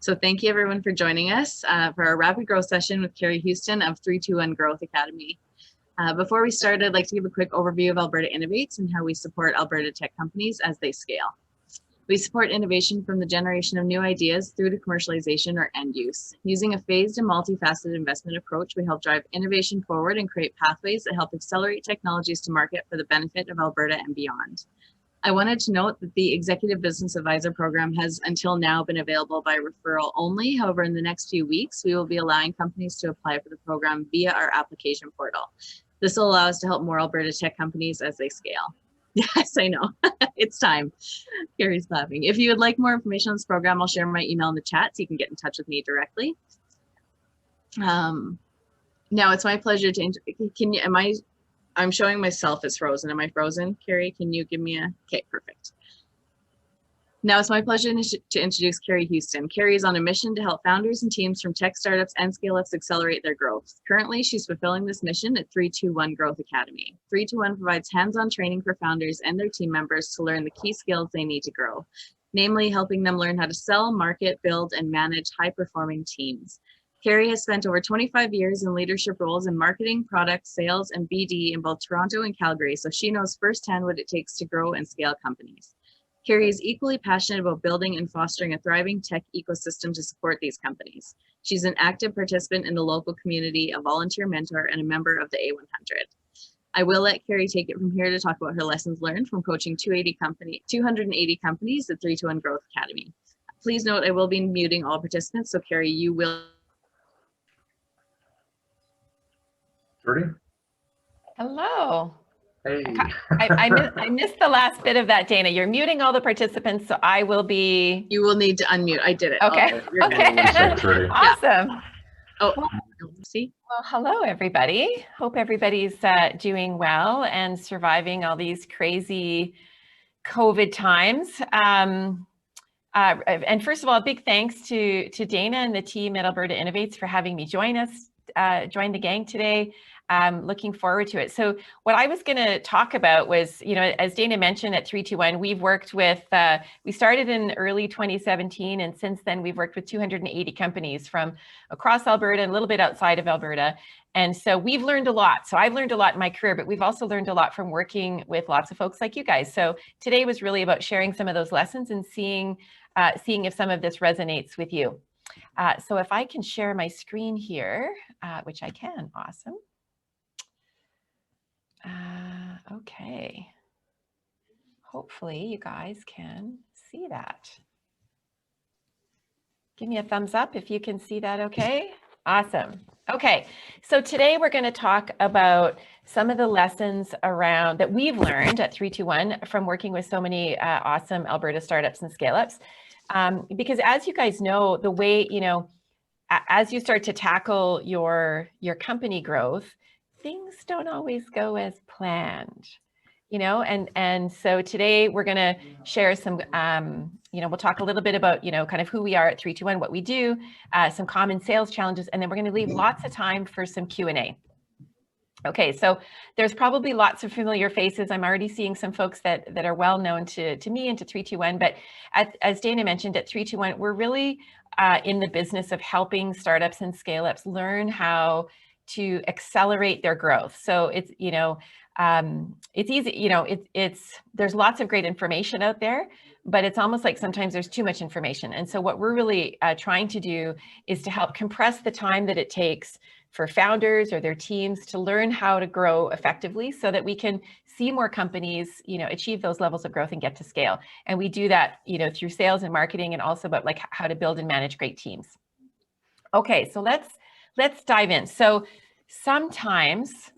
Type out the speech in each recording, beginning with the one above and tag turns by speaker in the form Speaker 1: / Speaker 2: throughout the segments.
Speaker 1: So thank you everyone for joining us for our rapid growth session with Carey Houston of 321 Growth Academy. Before we start, I'd like to give a quick overview of Alberta Innovates and how we support Alberta tech companies as they scale. We support innovation from the generation of new ideas through to commercialization or end use. Using a phased and multifaceted investment approach, we help drive innovation forward and create pathways that help accelerate technologies to market for the benefit of Alberta and beyond. I wanted to note that the Executive Business Advisor Program has until now been available by referral only. However, in the next few weeks, we will be allowing companies to apply for the program via our application portal. This will allow us to help more Alberta tech companies as they scale. Yes, I know. It's time. Carey's laughing. If you would like more information on this program, I'll share my email in the chat so you can get in touch with me directly. Now it's my pleasure to, I'm showing myself as frozen. Am I frozen? Carey, can you give me a, okay, perfect. Now it's my pleasure to introduce Carey Houston. Carey is on a mission to help founders and teams from tech startups and scale-ups accelerate their growth. Currently, she's fulfilling this mission at 321 Growth Academy. 321 provides hands-on training for founders and their team members to learn the key skills they need to grow, namely helping them learn how to sell, market, build, and manage high-performing teams. Carey has spent over 25 years in leadership roles in marketing, product, sales, and BD in both Toronto and Calgary, so she knows firsthand what it takes to grow and scale companies. Carey is equally passionate about building and fostering a thriving tech ecosystem to support these companies. She's an active participant in the local community, a volunteer mentor, and a member of the A100. I will let Carey take it from here to talk about her lessons learned from coaching 280 companies at 321 Growth Academy. Please note I will be muting all participants, so Carey, you will.
Speaker 2: Ready?
Speaker 3: Hello.
Speaker 2: Hey.
Speaker 3: I missed the last bit of that, Dana. You're muting all the participants, so I will be.
Speaker 1: You will need to unmute. I did it.
Speaker 3: Okay. Okay. Awesome.
Speaker 1: Oh, see?
Speaker 3: Well, hello, everybody. Hope everybody's doing well and surviving all these crazy COVID times. And first of all, a big thanks to Dana and the team at Alberta Innovates for having me join the gang today. Looking forward to it. So what I was going to talk about was, as Dana mentioned at 321, we've worked with, we started in early 2017, and since then we've worked with 280 companies from across Alberta and a little bit outside of Alberta. And so we've learned a lot. So I've learned a lot in my career, but we've also learned a lot from working with lots of folks like you guys. So today was really about sharing some of those lessons and seeing if some of this resonates with you. So if I can share my screen here, which I can, awesome. Okay. Hopefully you guys can see that. Give me a thumbs up if you can see that okay. Awesome. Okay, so today we're going to talk about some of the lessons around that we've learned at 321 from working with so many awesome Alberta startups and scale-ups. Because as you guys know, the way, as you start to tackle your company growth, things don't always go as planned, and so today we're going to share some, we'll talk a little bit about, kind of who we are at 321, what we do, some common sales challenges, and then we're going to leave lots of time for some Q&A. Okay, so there's probably lots of familiar faces. I'm already seeing some folks that are well known to me and to 321, but as Dana mentioned, at 321, we're really in the business of helping startups and scale-ups learn how to accelerate their growth. So it's, it's easy, there's lots of great information out there, but it's almost like sometimes there's too much information. And so what we're really trying to do is to help compress the time that it takes for founders or their teams to learn how to grow effectively so that we can see more companies, achieve those levels of growth and get to scale. And we do that, through sales and marketing, and also about like how to build and manage great teams. Okay, so let's dive in. So sometimes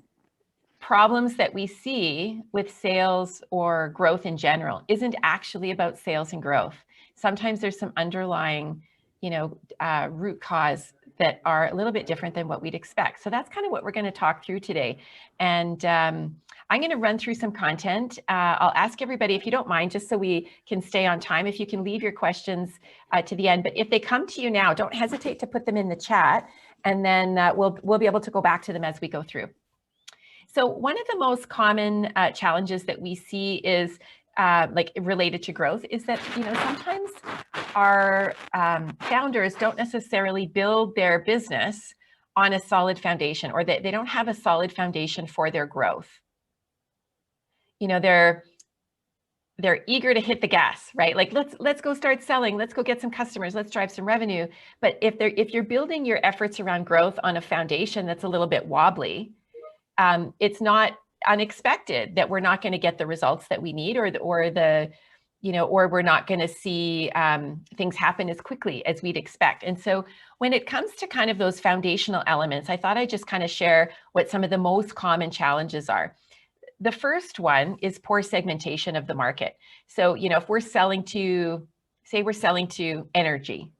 Speaker 3: problems that we see with sales or growth in general isn't actually about sales and growth. Sometimes there's some underlying, root cause that are a little bit different than what we'd expect. So that's kind of what we're going to talk through today. And I'm going to run through some content. I'll ask everybody, if you don't mind, just so we can stay on time, if you can leave your questions to the end. But if they come to you now, don't hesitate to put them in the chat, and then we'll be able to go back to them as we go through. So one of the most common challenges that we see is like related to growth is that, sometimes our founders don't necessarily build their business on a solid foundation, or they don't have a solid foundation for their growth. You know, they're eager to hit the gas, right? Like, let's go start selling, let's go get some customers, let's drive some revenue. But if you're building your efforts around growth on a foundation that's a little bit wobbly, it's not unexpected that we're not going to get the results that we need, or we're not going to see things happen as quickly as we'd expect. And so when it comes to kind of those foundational elements, I thought I'd just kind of share what some of the most common challenges are. The first one is poor segmentation of the market. So, you know, if we're selling to, say we're selling to energy,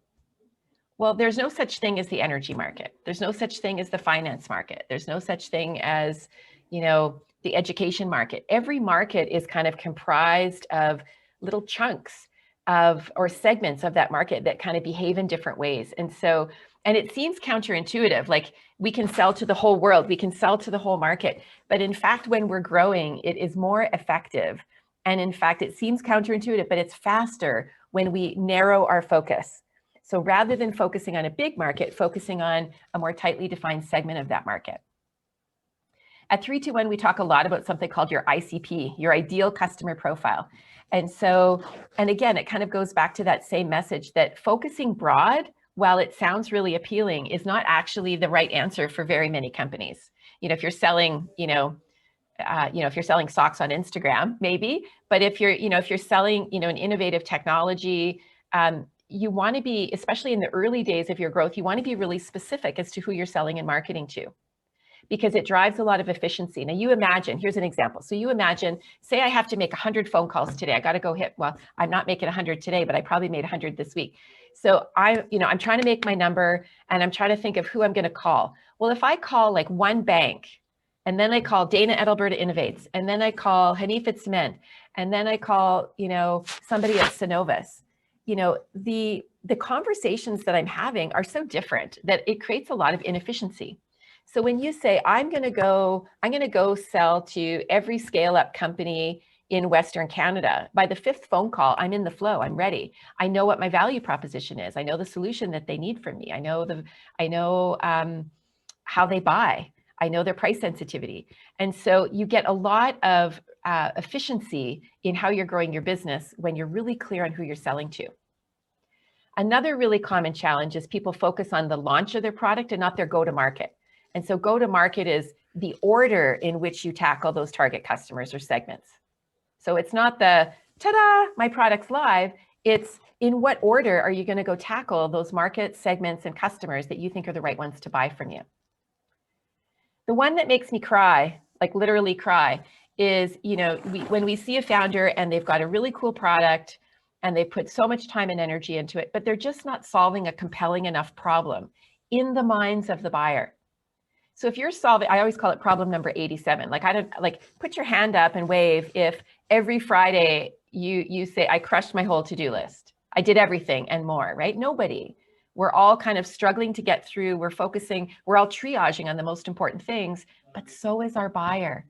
Speaker 3: well, there's no such thing as the energy market. There's no such thing as the finance market. There's no such thing as, you know, the education market. Every market is kind of comprised of little chunks of, or segments of that market that kind of behave in different ways. And so, and it seems counterintuitive, like we can sell to the whole world, we can sell to the whole market. But in fact, when we're growing, it is more effective. And in fact, it seems counterintuitive, but it's faster when we narrow our focus. So rather than focusing on a big market, focusing on a more tightly defined segment of that market. At 321, we talk a lot about something called your ICP, your ideal customer profile. And so, and again, it kind of goes back to that same message that focusing broad, while it sounds really appealing, is not actually the right answer for very many companies. You know, if you're selling, if you're selling socks on Instagram, maybe, but if you're selling, an innovative technology, you want to be, especially in the early days of your growth, you want to be really specific as to who you're selling and marketing to, because it drives a lot of efficiency. Now you imagine, here's an example. So you imagine, say I have to make 100 phone calls today. I got to go hit, well, I'm not making 100 today, but I probably made 100 this week. So I'm trying to make my number, and I'm trying to think of who I'm going to call. Well, if I call like one bank, and then I call Dana at Alberta Innovates, and then I call Hanif at Cement, and then I call, somebody at Synovus, the conversations that I'm having are so different that it creates a lot of inefficiency. So when you say, I'm going to go sell to every scale up company in Western Canada, by the fifth phone call, I'm in the flow, I'm ready. I know what my value proposition is. I know the solution that they need from me. I know how they buy. I know their price sensitivity. And so you get a lot of efficiency in how you're growing your business when you're really clear on who you're selling to. Another really common challenge is people focus on the launch of their product and not their go-to-market. And so go-to-market is the order in which you tackle those target customers or segments. So it's not the, ta-da, my product's live. It's in what order are you going to go tackle those market segments and customers that you think are the right ones to buy from you. The one that makes me cry, like literally cry, is, when we see a founder and they've got a really cool product and they put so much time and energy into it, but they're just not solving a compelling enough problem in the minds of the buyer. So if you're solving, I always call it problem number 87. Put your hand up and wave if every Friday you say, I crushed my whole to-do list. I did everything and more, right? Nobody. We're all kind of struggling to get through. We're all triaging on the most important things, but so is our buyer.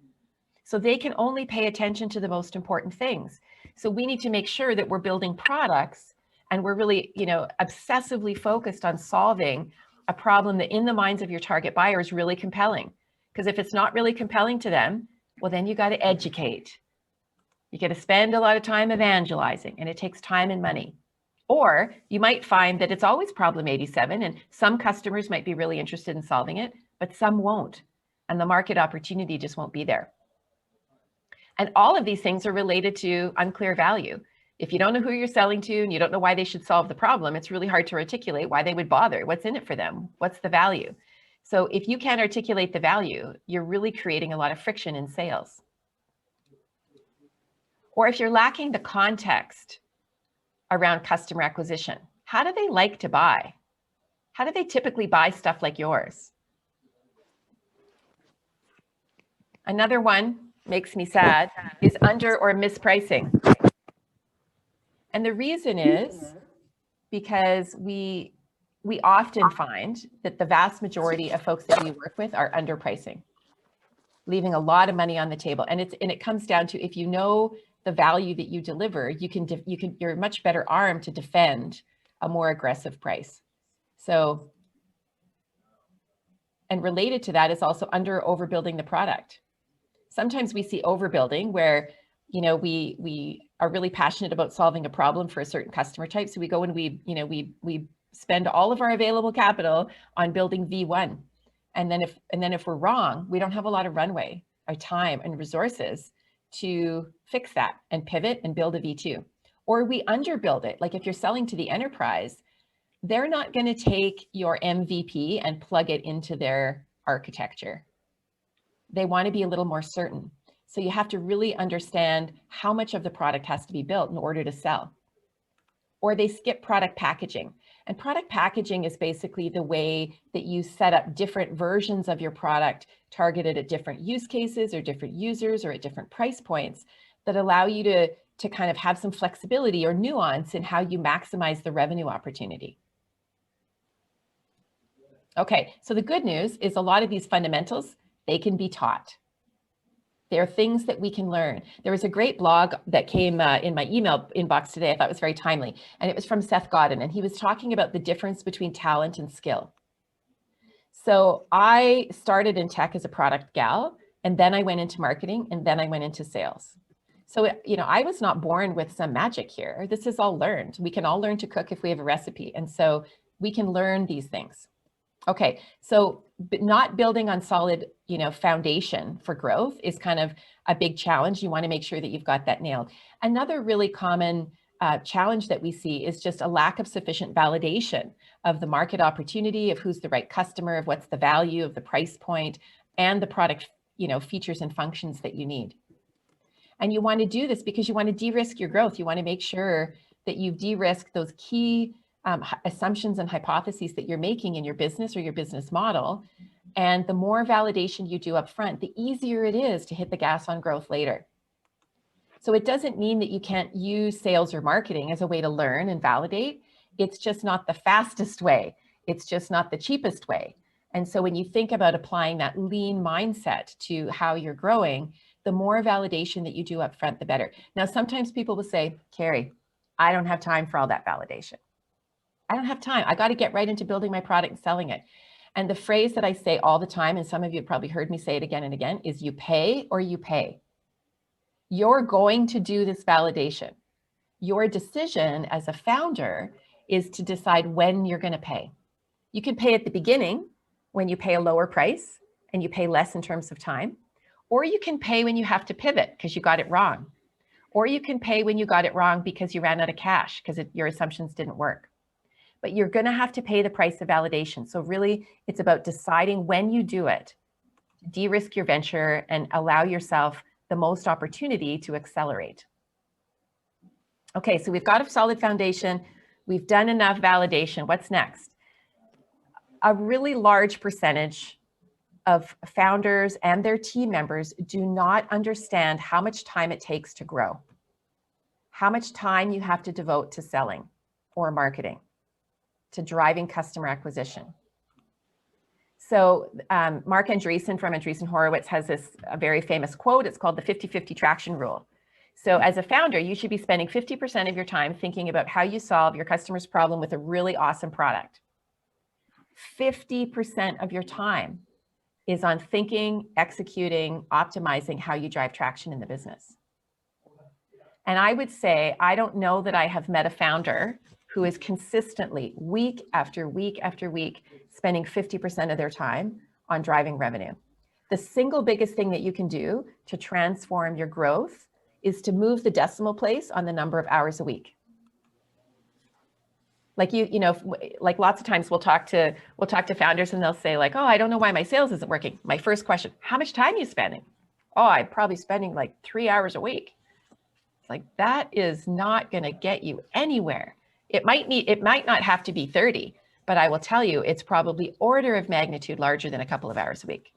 Speaker 3: So they can only pay attention to the most important things. So we need to make sure that we're building products and we're really, obsessively focused on solving a problem that in the minds of your target buyer is really compelling. Because if it's not really compelling to them, well, then you got to educate. You got to spend a lot of time evangelizing, and it takes time and money. Or you might find that it's always problem 87, and some customers might be really interested in solving it, but some won't. And the market opportunity just won't be there. And all of these things are related to unclear value. If you don't know who you're selling to and you don't know why they should solve the problem, it's really hard to articulate why they would bother. What's in it for them? What's the value? So if you can't articulate the value, you're really creating a lot of friction in sales. Or if you're lacking the context around customer acquisition, how do they like to buy? How do they typically buy stuff like yours? Another one makes me sad is under or mispricing. And the reason is because we often find that the vast majority of folks that we work with are underpricing, leaving a lot of money on the table. And it comes down to, if you know the value that you deliver, you're much better armed to defend a more aggressive price. So, and related to that is also overbuilding the product. Sometimes we see overbuilding where, we are really passionate about solving a problem for a certain customer type. So we go and we spend all of our available capital on building V1. And then if we're wrong, we don't have a lot of runway or time and resources to fix that and pivot and build a V2. Or we underbuild it. Like if you're selling to the enterprise, they're not going to take your MVP and plug it into their architecture. They want to be a little more certain. So you have to really understand how much of the product has to be built in order to sell. Or they skip product packaging. And product packaging is basically the way that you set up different versions of your product targeted at different use cases or different users or at different price points that allow you to kind of have some flexibility or nuance in how you maximize the revenue opportunity. Okay, so the good news is a lot of these fundamentals, they can be taught. There are things that we can learn. There was a great blog that came in my email inbox today. I thought it was very timely. And it was from Seth Godin. And he was talking about the difference between talent and skill. So I started in tech as a product gal, and then I went into marketing, and then I went into sales. So, I was not born with some magic here. This is all learned. We can all learn to cook if we have a recipe. And so we can learn these things. Okay, so not building on solid, foundation for growth is kind of a big challenge. You want to make sure that you've got that nailed. Another really common challenge that we see is just a lack of sufficient validation of the market opportunity, of who's the right customer, of what's the value of the price point, and the product, features and functions that you need. And you want to do this because you want to de-risk your growth. You want to make sure that you've de-risked those key assumptions and hypotheses that you're making in your business or your business model. And the more validation you do up front, the easier it is to hit the gas on growth later. So it doesn't mean that you can't use sales or marketing as a way to learn and validate. It's just not the fastest way. It's just not the cheapest way. And so when you think about applying that lean mindset to how you're growing, the more validation that you do up front, the better. Now, sometimes people will say, Carey, I don't have time for all that validation. I don't have time. I got to get right into building my product and selling it. And the phrase that I say all the time, and some of you have probably heard me say it again and again, is you pay or you pay. You're going to do this validation. Your decision as a founder is to decide when you're going to pay. You can pay at the beginning when you pay a lower price and you pay less in terms of time, or you can pay when you have to pivot because you got it wrong, or you can pay when you got it wrong because you ran out of cash because your assumptions didn't work. But you're going to have to pay the price of validation. So really, it's about deciding when you do it, de-risk your venture and allow yourself the most opportunity to accelerate. Okay, so we've got a solid foundation. We've done enough validation. What's next? A really large percentage of founders and their team members do not understand how much time it takes to grow, how much time you have to devote to selling or marketing, to driving customer acquisition. So Mark Andreessen from Andreessen Horowitz has a very famous quote. It's called the 50-50 traction rule. So as a founder, you should be spending 50% of your time thinking about how you solve your customer's problem with a really awesome product. 50% of your time is on thinking, executing, optimizing how you drive traction in the business. And I would say, I don't know that I have met a founder who is consistently, week after week after week, spending 50% of their time on driving revenue. The single biggest thing that you can do to transform your growth is to move the decimal place on the number of hours a week. Like like lots of times we'll talk to founders and they'll say like, oh, I don't know why my sales isn't working. My first question, how much time are you spending? Oh, I'm probably spending like 3 hours a week. It's like, that is not going to get you anywhere. It might not have to be 30, but I will tell you, it's probably order of magnitude larger than a couple of hours a week.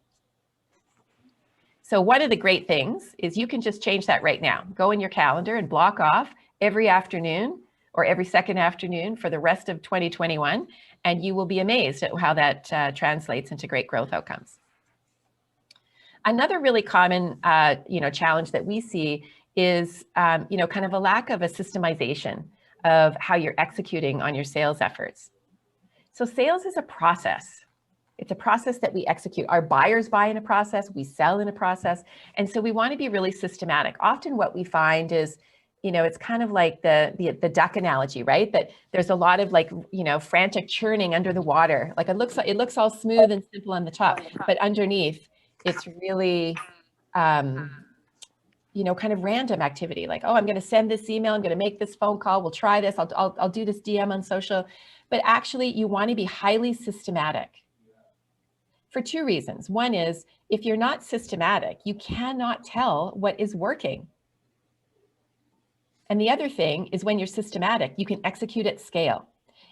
Speaker 3: So one of the great things is you can just change that right now. Go in your calendar and block off every afternoon or every second afternoon for the rest of 2021, and you will be amazed at how that translates into great growth outcomes. Another really common challenge that we see is kind of a lack of a systemization of how you're executing on your sales efforts. So sales is a process. It's a process that we execute. Our buyers buy in a process, we sell in a process. And so we want to be really systematic. Often what we find is, it's kind of like the duck analogy, right? That there's a lot of frantic churning under the water. Like it looks all smooth and simple on the top, but underneath it's really, kind of random activity. Like, oh, I'm going to send this email. I'm going to make this phone call. We'll try this. I'll do this DM on social. But actually you want to be highly systematic for two reasons. One is if you're not systematic, you cannot tell what is working. And the other thing is when you're systematic, you can execute at scale.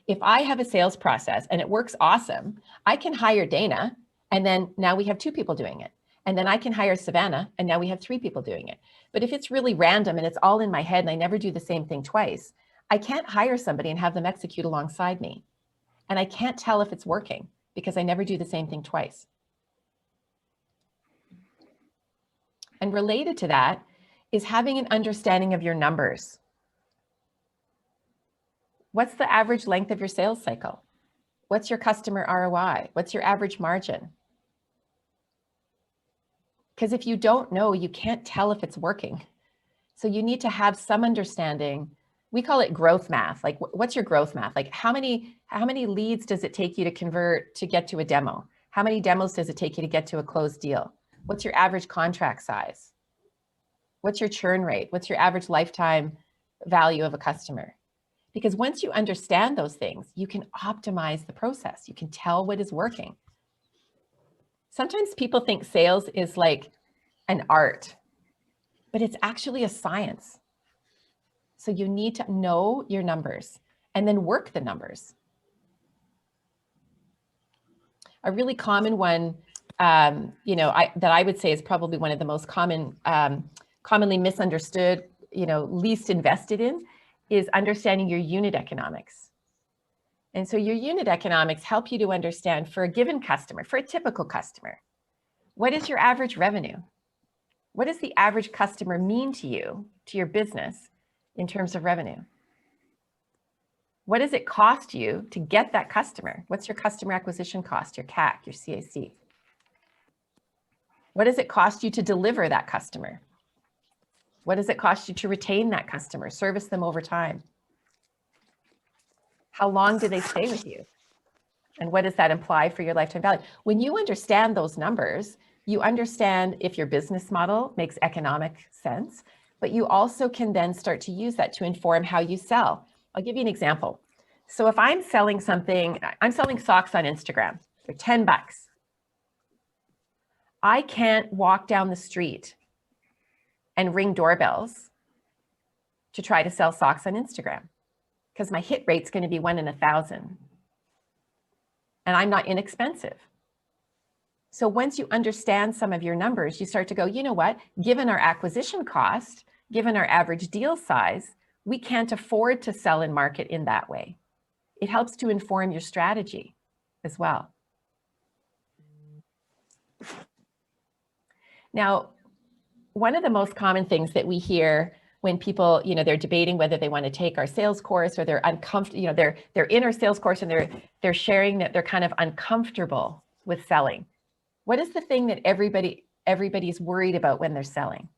Speaker 3: If I have a sales process and it works awesome, I can hire Dana and then now we have 2 people doing it. And then I can hire Savannah and now we have 3 people doing it. But if it's really random and it's all in my head and I never do the same thing twice, I can't hire somebody and have them execute alongside me. And I can't tell if it's working because I never do the same thing twice. And related to that is having an understanding of your numbers. What's the average length of your sales cycle? What's your customer ROI? What's your average margin? Because if you don't know, you can't tell if it's working. So you need to have some understanding. We call it growth math. Like, what's your growth math? Like, how many leads does it take you to convert to get to a demo? How many demos does it take you to get to a closed deal? What's your average contract size? What's your churn rate? What's your average lifetime value of a customer? Because once you understand those things, you can optimize the process. You can tell what is working. Sometimes people think sales is like an art, but it's actually a science. So you need to know your numbers and then work the numbers. A really common one, that I would say is probably one of the most commonly misunderstood, least invested in, is understanding your unit economics. And so your unit economics help you to understand for a given customer, for a typical customer, what is your average revenue? What does the average customer mean to you, to your business, in terms of revenue? What does it cost you to get that customer? What's your customer acquisition cost, your CAC, your CAC? What does it cost you to deliver that customer? What does it cost you to retain that customer, service them over time? How long do they stay with you? And what does that imply for your lifetime value? When you understand those numbers, you understand if your business model makes economic sense, but you also can then start to use that to inform how you sell. I'll give you an example. So if I'm selling something, I'm selling socks on Instagram, they're 10 bucks. I can't walk down the street and ring doorbells to try to sell socks on Instagram because my hit rate's going to be 1 in 1,000. And I'm not inexpensive. So once you understand some of your numbers, you start to go, you know what, given our acquisition cost, given our average deal size, we can't afford to sell and market in that way. It helps to inform your strategy as well. Now, one of the most common things that we hear when people, they're debating whether they want to take our sales course or they're uncomfortable, they're in our sales course and they're sharing that they're kind of uncomfortable with selling. What is the thing that everybody's worried about when they're selling?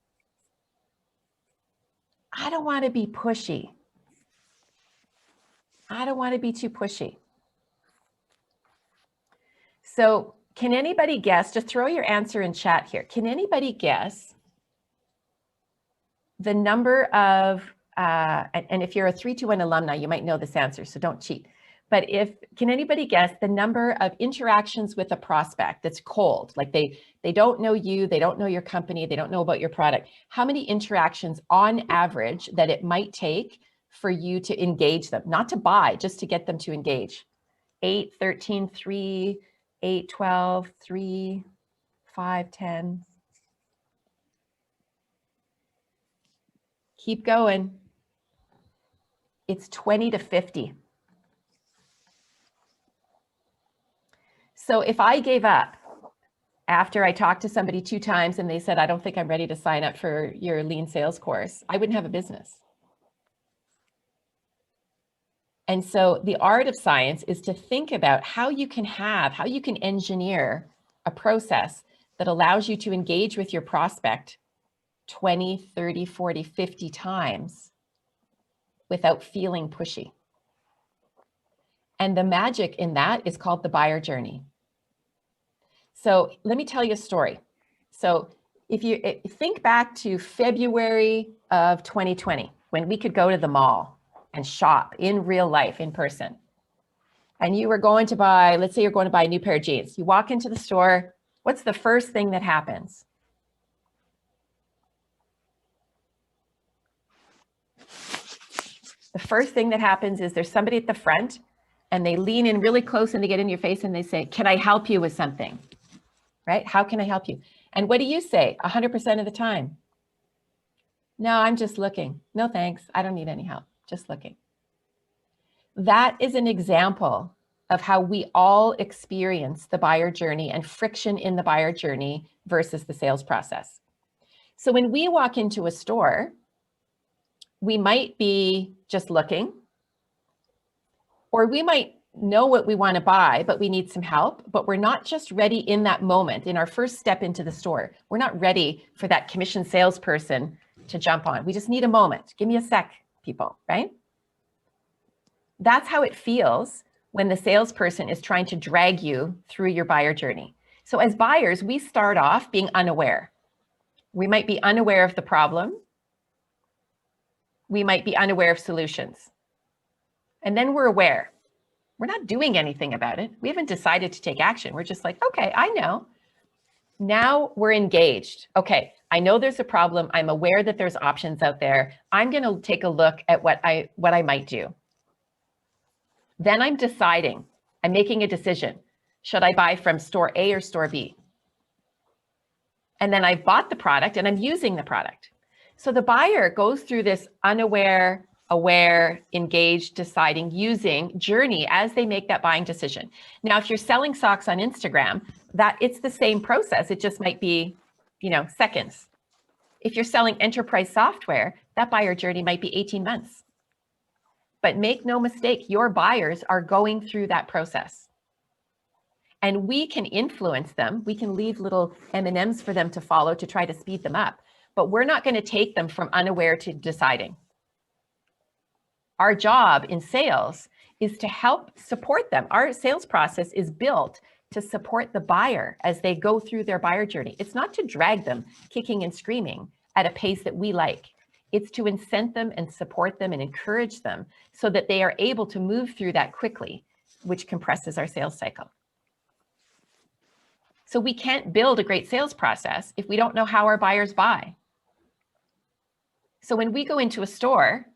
Speaker 3: I don't want to be pushy. I don't want to be too pushy. So can anybody guess, just throw your answer in chat here. Can anybody guess the number of, and if you're a 321 alumni, you might know this answer, so don't cheat. But can anybody guess the number of interactions with a prospect that's cold? Like they don't know you, they don't know your company, they don't know about your product. How many interactions on average that it might take for you to engage them? Not to buy, just to get them to engage. 8, 13, 3, 8, 12, 3, 5, 10. Keep going. It's 20 to 50. So if I gave up after I talked to somebody 2 times and they said, I don't think I'm ready to sign up for your lean sales course, I wouldn't have a business. And so the art of science is to think about how you can engineer a process that allows you to engage with your prospect 20, 30, 40, 50 times without feeling pushy. And the magic in that is called the buyer journey. So let me tell you a story. So if you think back to February of 2020, when we could go to the mall and shop in real life, in person, and you were going to buy, let's say you're going to buy a new pair of jeans. You walk into the store, what's the first thing that happens? The first thing that happens is there's somebody at the front and they lean in really close and they get in your face and they say, can I help you with something? Right? How can I help you? And what do you say 100% of the time? No, I'm just looking. No, thanks. I don't need any help. Just looking. That is an example of how we all experience the buyer journey and friction in the buyer journey versus the sales process. So when we walk into a store, we might be just looking, or we might know what we want to buy, but we need some help, but we're not just ready in that moment, in our first step into the store. We're not ready for that commission salesperson to jump on. We just need a moment. Give me a sec, people, right? That's how it feels when the salesperson is trying to drag you through your buyer journey. So as buyers, we start off being unaware. We might be unaware of the problem. We might be unaware of solutions. And then we're aware. We're not doing anything about it. We haven't decided to take action. We're just like, okay, I know. Now we're engaged. Okay, I know there's a problem. I'm aware that there's options out there. I'm going to take a look at what I might do. Then I'm deciding. I'm making a decision. Should I buy from store A or store B? And then I've bought the product and I'm using the product. So the buyer goes through this unaware, aware, engaged, deciding, using journey as they make that buying decision. Now, if you're selling socks on Instagram, that it's the same process. It just might be, seconds. If you're selling enterprise software, that buyer journey might be 18 months. But make no mistake, your buyers are going through that process. And we can influence them. We can leave little M&Ms for them to follow to try to speed them up. But we're not going to take them from unaware to deciding. Our job in sales is to help support them. Our sales process is built to support the buyer as they go through their buyer journey. It's not to drag them kicking and screaming at a pace that we like. It's to incent them and support them and encourage them so that they are able to move through that quickly, which compresses our sales cycle. So we can't build a great sales process if we don't know how our buyers buy. So when we go into a store,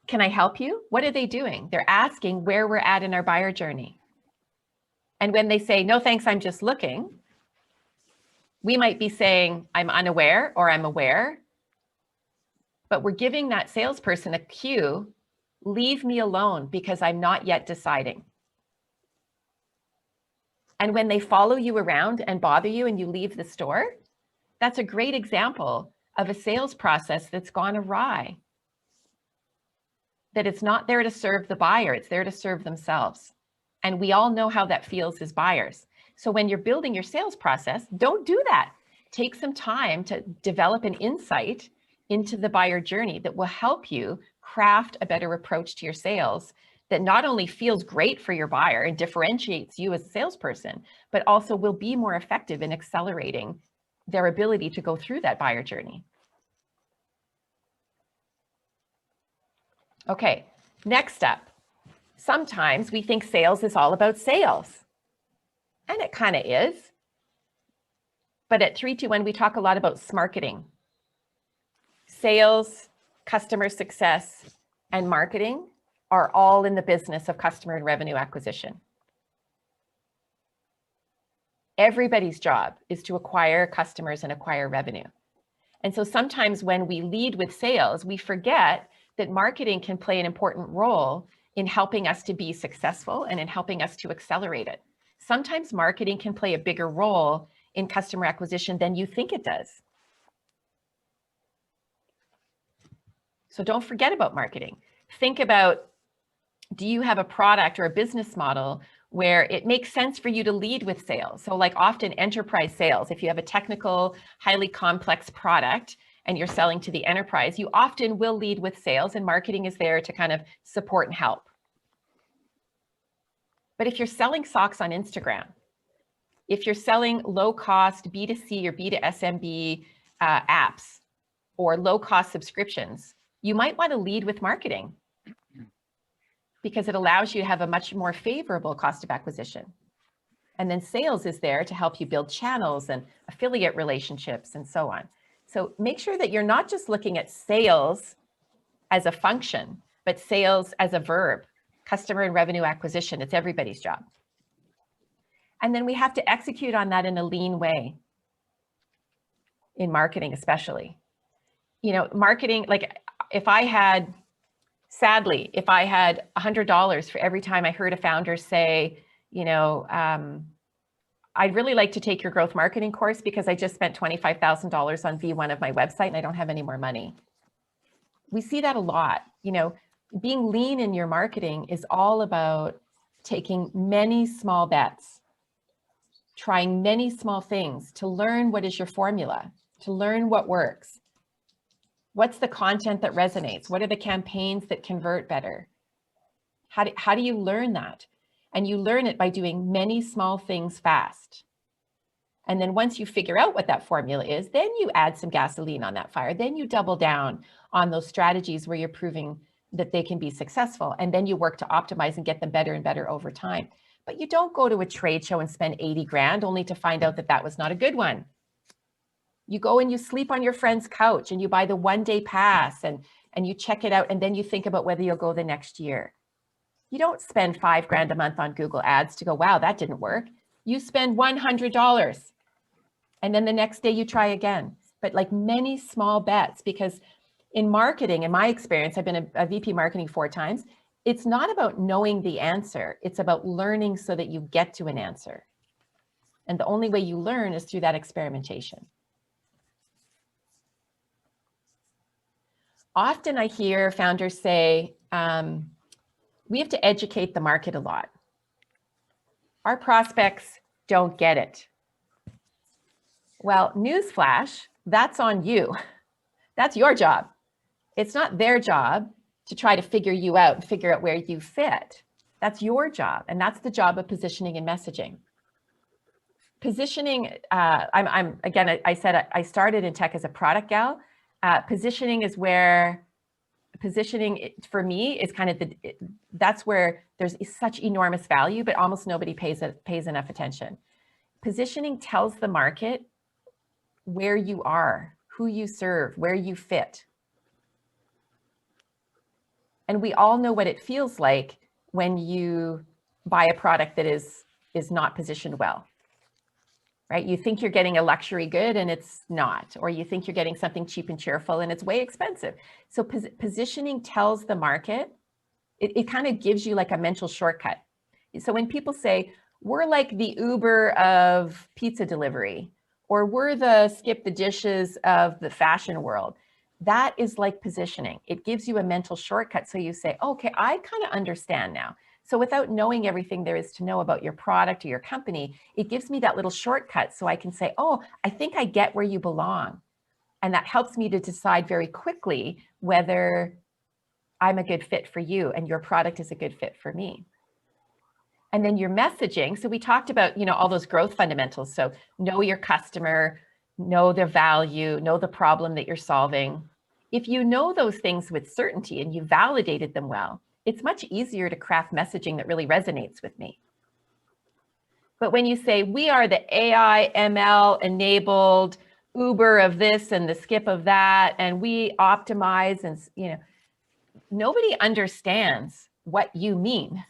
Speaker 3: can I help you? What are they doing? They're asking where we're at in our buyer journey. And when they say, no, thanks, I'm just looking, we might be saying, I'm unaware or I'm aware, but we're giving that salesperson a cue, leave me alone because I'm not yet deciding. And when they follow you around and bother you and you leave the store, that's a great example of a sales process that's gone awry. That it's not there to serve the buyer, it's there to serve themselves. And we all know how that feels as buyers. So when you're building your sales process, don't do that. Take some time to develop an insight into the buyer journey that will help you craft a better approach to your sales that not only feels great for your buyer and differentiates you as a salesperson, but also will be more effective in accelerating their ability to go through that buyer journey. Okay, next up, sometimes we think sales is all about sales, and it kind of is. But at 321, we talk a lot about smarketing. Sales, customer success, and marketing are all in the business of customer and revenue acquisition. Everybody's job is to acquire customers and acquire revenue. And so sometimes when we lead with sales, we forget that marketing can play an important role in helping us to be successful and in helping us to accelerate it. Sometimes marketing can play a bigger role in customer acquisition than you think it does. So don't forget about marketing. Think about Do you have a product or a business model where it makes sense for you to lead with sales? So like often enterprise sales, if you have a technical, highly complex product and you're selling to the enterprise, you often will lead with sales, and marketing is there to kind of support and help. But if you're selling socks on Instagram, if you're selling low cost B2C or B2SMB apps or low cost subscriptions, you might want to lead with marketing because it allows you to have a much more favorable cost of acquisition. And then sales is there to help you build channels and affiliate relationships and so on. So make sure that you're not just looking at sales as a function, but sales as a verb. Customer and revenue acquisition, it's everybody's job. And then we have to execute on that in a lean way, in marketing especially. You know, marketing, like if I had, sadly, if I had $100 for every time I heard a founder say, you know, I'd really like to take your growth marketing course because I just spent $25,000 on V1 of my website and I don't have any more money. We see that a lot. You know, being lean in your marketing is all about taking many small bets, trying many small things to learn what is your formula, to learn what works. What's the content that resonates? What are the campaigns that convert better? How do you learn that? And you learn it by doing many small things fast. And then once you figure out what that formula is, then you add some gasoline on that fire. Then you double down on those strategies where you're proving that they can be successful. And then you work to optimize and get them better and better over time. But you don't go to a trade show and spend 80 grand only to find out that that was not a good one. You go and you sleep on your friend's couch and you buy the one-day pass and you check it out and then you think about whether you'll go the next year. You don't spend 5 grand a month on Google Ads to go, wow, that didn't work. You spend $100 and then the next day you try again. But like many small bets, because in marketing, in my experience, I've been a VP marketing 4 times. It's not about knowing the answer. It's about learning so that you get to an answer. And the only way you learn is through that experimentation. Often I hear founders say, we have to educate the market a lot. Our prospects don't get it. Well, newsflash, that's on you. That's your job. It's not their job to try to figure you out and figure out where you fit. That's your job. And that's the job of positioning and messaging. Positioning, again, I said I started in tech as a product gal. Positioning is where, positioning for me is kind of that's where there's such enormous value, but almost nobody pays enough attention. Positioning tells the market where you are, who you serve, where you fit. And we all know what it feels like when you buy a product that is not positioned well. Right? You think you're getting a luxury good and it's not, or you think you're getting something cheap and cheerful and it's way expensive. So positioning tells the market, it kind of gives you like a mental shortcut. So when people say, we're like the Uber of pizza delivery, or we're the skip the dishes of the fashion world, that is like positioning. It gives you a mental shortcut. So you say, okay, I kind of understand now. So without knowing everything there is to know about your product or your company, it gives me that little shortcut so I can say, oh, I think I get where you belong. And that helps me to decide very quickly whether I'm a good fit for you and your product is a good fit for me. And then your messaging. So we talked about, you know, all those growth fundamentals. So know your customer, know their value, know the problem that you're solving. If you know those things with certainty and you validated them well, it's much easier to craft messaging that really resonates with me. But when you say, we are the AI, ML enabled Uber of this and the skip of that, and we optimize, and you know, nobody understands what you mean.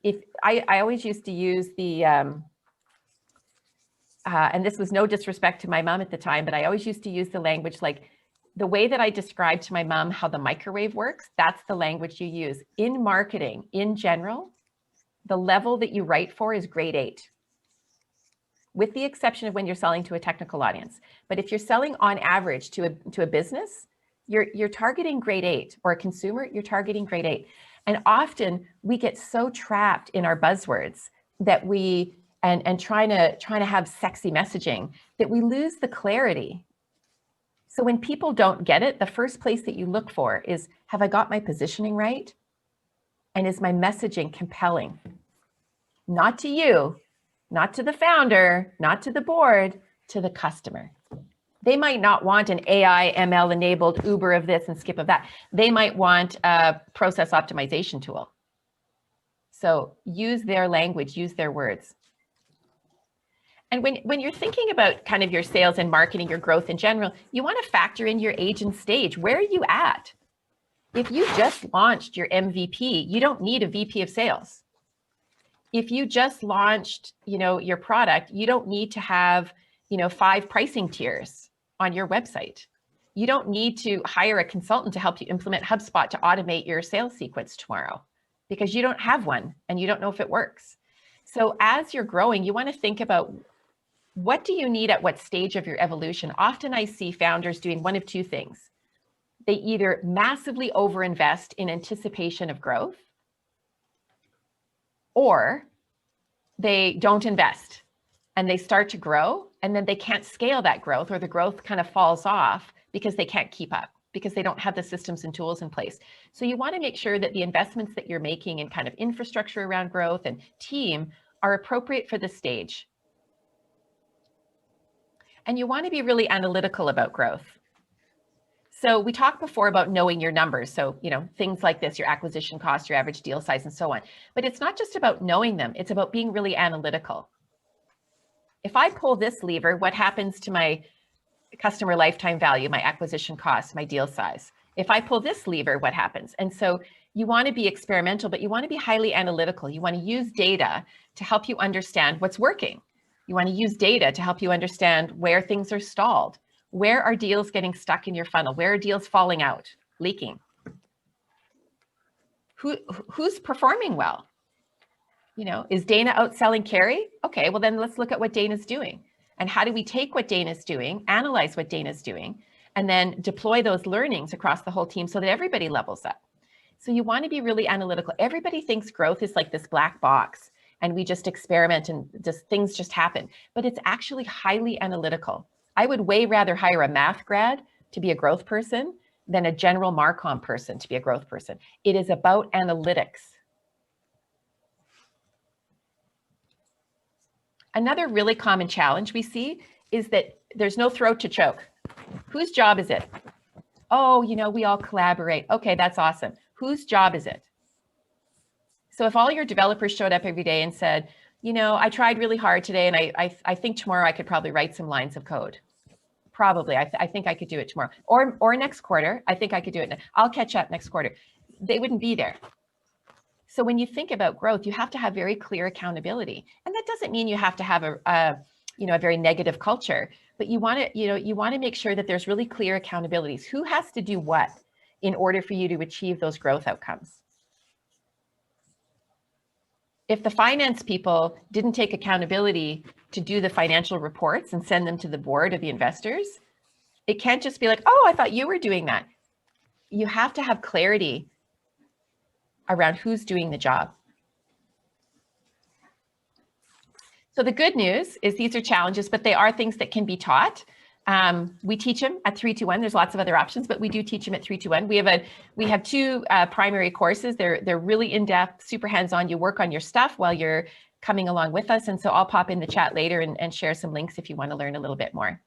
Speaker 3: If I always used to use the, and this was no disrespect to my mom at the time, but I always used to use the language like, the way that I described to my mom how the microwave works, that's the language you use. In marketing, in general, the level that you write for is grade 8, with the exception of when you're selling to a technical audience. But if you're selling on average to a business, you're targeting grade 8, or a consumer, you're targeting grade 8. And often we get so trapped in our buzzwords that we and trying to have sexy messaging that we lose the clarity. So when people don't get it, the first place that you look for is, have I got my positioning right? And is my messaging compelling? Not to you, not to the founder, not to the board, to the customer. They might not want an AI ML enabled Uber of this and Skip of that. They might want a process optimization tool. So use their language, use their words. And when you're thinking about kind of your sales and marketing, your growth in general, you want to factor in your age and stage. Where are you at? If you just launched your MVP, you don't need a VP of sales. If you just launched, your product, you don't need to have, 5 pricing tiers on your website. You don't need to hire a consultant to help you implement HubSpot to automate your sales sequence tomorrow, because you don't have one and you don't know if it works. So as you're growing, you want to think about, what do you need at what stage of your evolution? Often I see founders doing one of two things. They either massively overinvest in anticipation of growth, or they don't invest and they start to grow and then they can't scale that growth, or the growth kind of falls off because they can't keep up, because they don't have the systems and tools in place. So you want to make sure that the investments that you're making in kind of infrastructure around growth and team are appropriate for the stage. And you want to be really analytical about growth. So we talked before about knowing your numbers. So, things like this, your acquisition cost, your average deal size, and so on. But it's not just about knowing them. It's about being really analytical. If I pull this lever, what happens to my customer lifetime value, my acquisition cost, my deal size? If I pull this lever, what happens? And so you want to be experimental, but you want to be highly analytical. You want to use data to help you understand what's working. You want to use data to help you understand where things are stalled. Where are deals getting stuck in your funnel? Where are deals falling out, leaking? Who's performing well? Is Dana outselling Carey? Okay, well then let's look at what Dana's doing. And how do we take what Dana's doing, analyze what Dana's doing, and then deploy those learnings across the whole team so that everybody levels up? So you want to be really analytical. Everybody thinks growth is like this black box and we just experiment and things just happen, but it's actually highly analytical. I would way rather hire a math grad to be a growth person than a general Marcom person to be a growth person. It is about analytics. Another really common challenge we see is that there's no throat to choke. Whose job is it? Oh, we all collaborate. Okay, that's awesome. Whose job is it? So if all your developers showed up every day and said, I tried really hard today and I think tomorrow I could probably write some lines of code. Probably, I think I could do it tomorrow. Or next quarter, I think I could do it. I'll catch up next quarter. They wouldn't be there. So when you think about growth, you have to have very clear accountability. And that doesn't mean you have to have a very negative culture, but you want to make sure that there's really clear accountabilities. Who has to do what in order for you to achieve those growth outcomes? If the finance people didn't take accountability to do the financial reports and send them to the board or the investors, it can't just be like, oh, I thought you were doing that. You have to have clarity around who's doing the job. So the good news is these are challenges, but they are things that can be taught. We teach them at 321. There's lots of other options, but we do teach them at 321. We have 2 primary courses. They're really in-depth, super hands-on. You work on your stuff while you're coming along with us. And so I'll pop in the chat later and share some links if you want to learn a little bit more.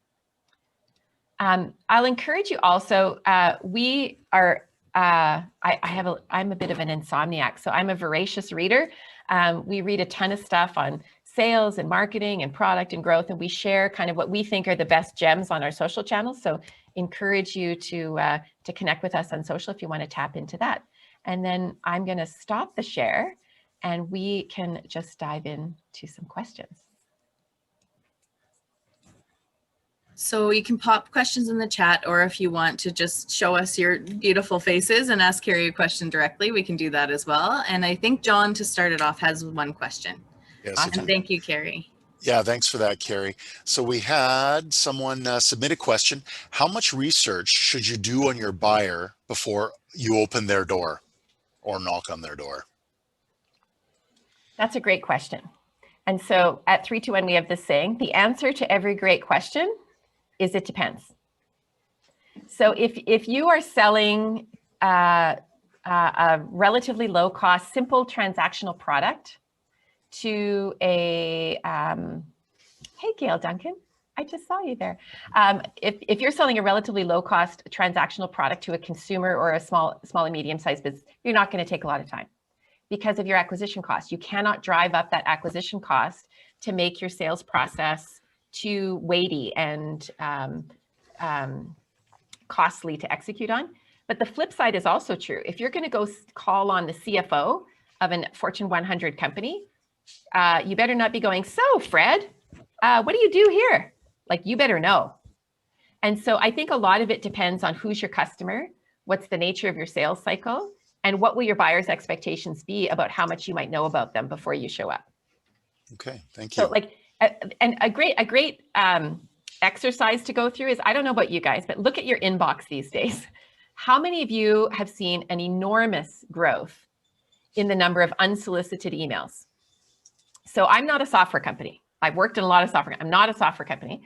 Speaker 3: I'll encourage you also, we are, I'm a bit of an insomniac, so I'm a voracious reader. We read a ton of stuff on sales and marketing and product and growth, and we share kind of what we think are the best gems on our social channels. So encourage you to connect with us on social if you want to tap into that. And then I'm going to stop the share and we can just dive into some questions.
Speaker 1: So you can pop questions in the chat, or if you want to just show us your beautiful faces and ask Carey a question directly, we can do that as well. And I think John, to start it off, has one question.
Speaker 2: Yes,
Speaker 1: Awesome. Thank you, Carey.
Speaker 2: Yeah, thanks for that, Carey. So we had someone submit a question. How much research should you do on your buyer before you open their door? or knock on their door?
Speaker 3: That's a great question. And so at 321, we have this saying, the answer to every great question is it depends. So if you are selling a relatively low cost, simple transactional product to a, hey, Gail Duncan, I just saw you there. If you're selling a relatively low cost transactional product to a consumer or a small and medium sized business, you're not going to take a lot of time because of your acquisition cost. You cannot drive up that acquisition cost to make your sales process too weighty and costly to execute on. But the flip side is also true. If you're going to go call on the CFO of a Fortune 100 company, you better not be going, so Fred, what do you do here? Like, you better know. And so I think a lot of it depends on who's your customer, what's the nature of your sales cycle, and what will your buyer's expectations be about how much you might know about them before you show up.
Speaker 2: Okay, thank you.
Speaker 3: So like, and a great exercise to go through is, I don't know about you guys, but look at your inbox these days. How many of you have seen an enormous growth in the number of unsolicited emails? So I'm not a software company. I've worked in a lot of software. I'm not a software company.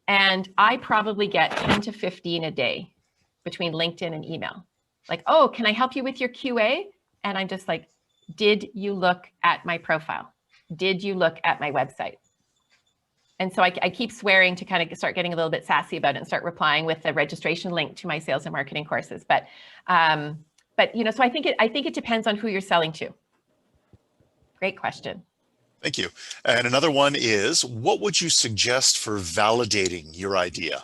Speaker 3: And I probably get 10 to 15 a day between LinkedIn and email. Like, oh, can I help you with your QA? And I'm just like, did you look at my profile? Did you look at my website? And so I keep swearing to kind of start getting a little bit sassy about it and start replying with a registration link to my sales and marketing courses. But you know, so I think it depends on who you're selling to. Great question.
Speaker 2: Thank you. And another one is, what would you suggest for validating your idea?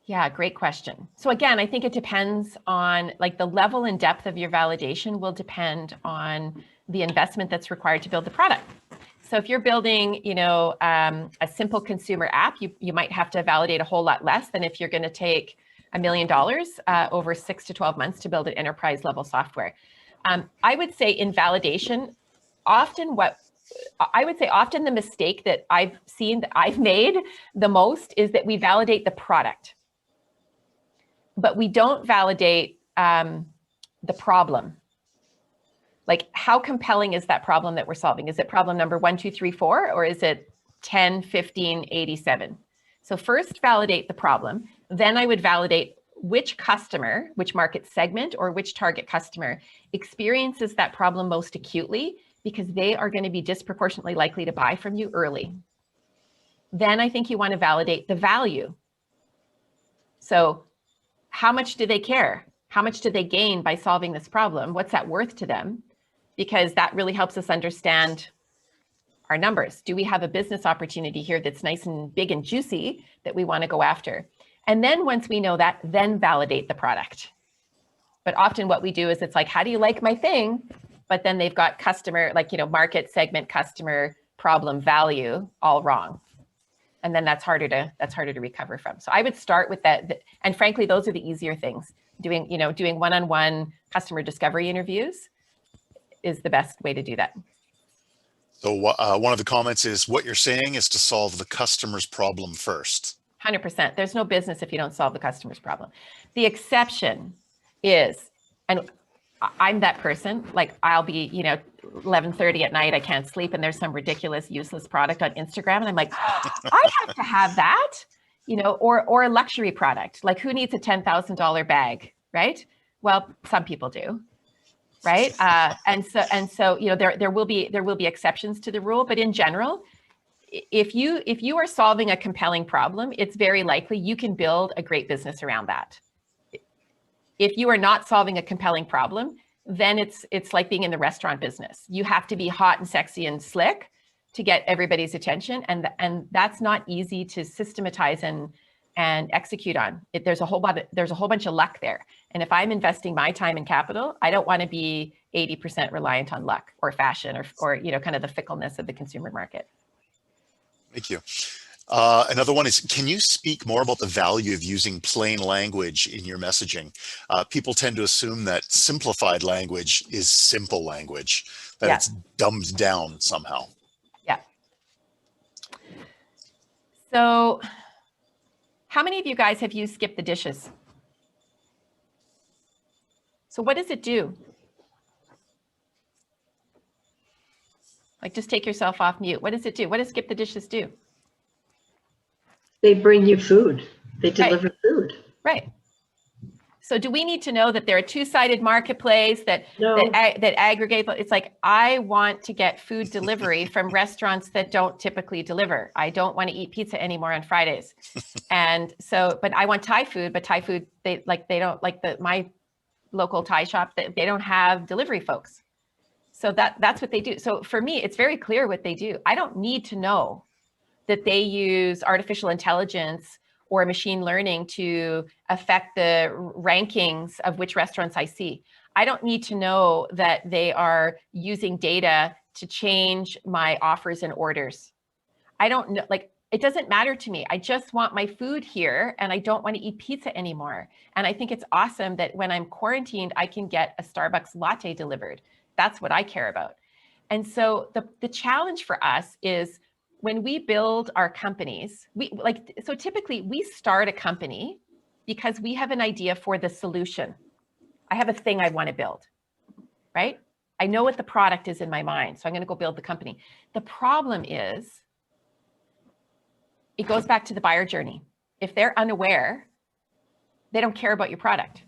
Speaker 3: Yeah, great question. So again, I think it depends on, like, the level and depth of your validation will depend on the investment that's required to build the product. So if you're building, you know, a simple consumer app, you might have to validate a whole lot less than if you're going to take $1 million over 6 to 12 months to build an enterprise level software. I would say in validation, often the mistake that I've seen, that I've made the most, is that we validate the product, but we don't validate the problem. Like, how compelling is that problem that we're solving? Is it problem number 1, 2, 3, 4, or is it 10, 15, 87? So first validate the problem. Then I would validate which customer, which market segment, or which target customer experiences that problem most acutely, because they are going to be disproportionately likely to buy from you early. Then I think you want to validate the value. So how much do they care? How much do they gain by solving this problem? What's that worth to them? Because that really helps us understand our numbers. Do we have a business opportunity here that's nice and big and juicy that we want to go after? And then once we know that, then validate the product. But often what we do is, it's like, how do you like my thing? But then they've got customer, like, you know, market segment, customer, problem, value, all wrong. And then that's harder to recover from. So I would start with that. And frankly, those are the easier things. Doing one-on-one customer discovery interviews is the best way to do that.
Speaker 2: So one of the comments is, what you're saying is to solve the customer's problem first.
Speaker 3: 100%. There's no business if you don't solve the customer's problem. The exception is, and I'm that person, like, I'll be, 11:30 at night, I can't sleep, and there's some ridiculous, useless product on Instagram, and I'm like, I have to have that, or a luxury product. Like, who needs a $10,000 bag, right? Well, some people do, right? And so there will be exceptions to the rule, but in general, if you are solving a compelling problem, it's very likely you can build a great business around that. If you are not solving a compelling problem, then it's like being in the restaurant business. You have to be hot and sexy and slick to get everybody's attention, and that's not easy to systematize and execute on. There's a whole bunch of luck there. And if I'm investing my time and capital, I don't want to be 80% reliant on luck or fashion or kind of the fickleness of the consumer market.
Speaker 2: Thank you. Another one is, can you speak more about the value of using plain language in your messaging? People tend to assume that simplified language is simple language, that it's dumbed down somehow.
Speaker 3: Yeah. So how many of you guys have used skip the dishes? So what does it do? Like, just take yourself off mute. What does it do? What does Skip the Dishes do?
Speaker 4: They bring you food. They deliver food.
Speaker 3: Right. So do we need to know that they're a two-sided marketplace that
Speaker 4: No.
Speaker 3: that aggregate? It's like, I want to get food delivery from restaurants that don't typically deliver. I don't want to eat pizza anymore on Fridays. And so, but I want Thai food, but Thai food, they don't like my local Thai shop, they don't have delivery folks. So that's what they do. So for me, it's very clear what they do. I don't need to know that they use artificial intelligence or machine learning to affect the rankings of which restaurants I see. I don't need to know that they are using data to change my offers and orders. I don't know, like, it doesn't matter to me. I just want my food here and I don't want to eat pizza anymore. And I think it's awesome that when I'm quarantined, I can get a Starbucks latte delivered. That's what I care about. And so the challenge for us is, when we build our companies, so typically we start a company because we have an idea for the solution. I have a thing I want to build, right? I know what the product is in my mind, so I'm going to go build the company. The problem is, it goes back to the buyer journey. If they're unaware, they don't care about your product.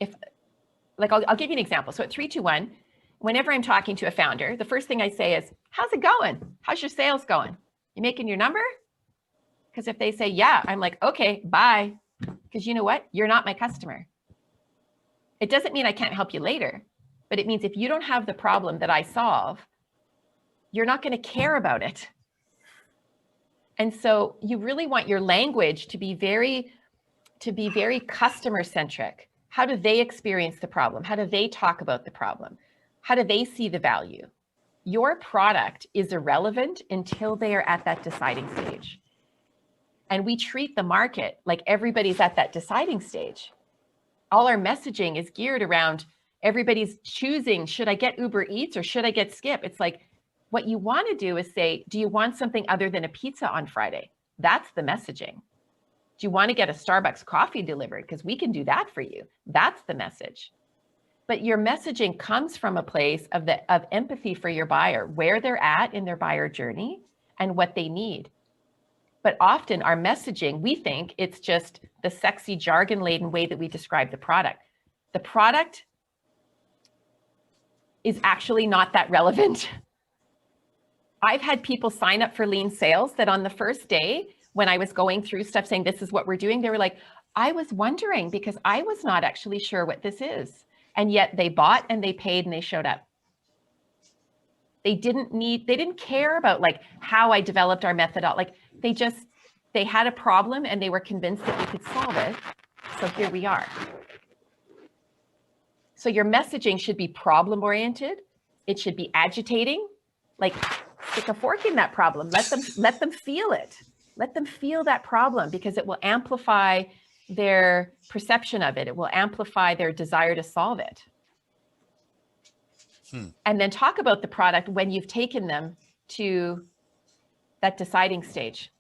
Speaker 3: I'll give you an example. So at 321, whenever I'm talking to a founder, the first thing I say is, how's it going? How's your sales going? You making your number? Because if they say, yeah, I'm like, okay, bye. Because you know what? You're not my customer. It doesn't mean I can't help you later, but it means if you don't have the problem that I solve, you're not going to care about it. And so you really want your language to be very customer centric. How do they experience the problem? How do they talk about the problem? How do they see the value? Your product is irrelevant until they are at that deciding stage. And we treat the market like everybody's at that deciding stage. All our messaging is geared around everybody's choosing, should I get Uber Eats or should I get Skip? It's like, what you want to do is say, do you want something other than a pizza on Friday? That's the messaging. Do you want to get a Starbucks coffee delivered? Because we can do that for you. That's the message. But your messaging comes from a place of empathy for your buyer, where they're at in their buyer journey and what they need. But often our messaging, we think it's just the sexy jargon-laden way that we describe the product. The product is actually not that relevant. I've had people sign up for lean sales that on the first day, when I was going through stuff saying, this is what we're doing, they were like, I was wondering because I was not actually sure what this is. And yet they bought and they paid and they showed up. They didn't care about like how I developed our methodology. Like they had a problem and they were convinced that we could solve it. So here we are. So your messaging should be problem oriented. It should be agitating. Like, stick a fork in that problem. Let them feel it. Let them feel that problem because it will amplify their perception of it. It will amplify their desire to solve it. And then talk about the product when you've taken them to that deciding stage.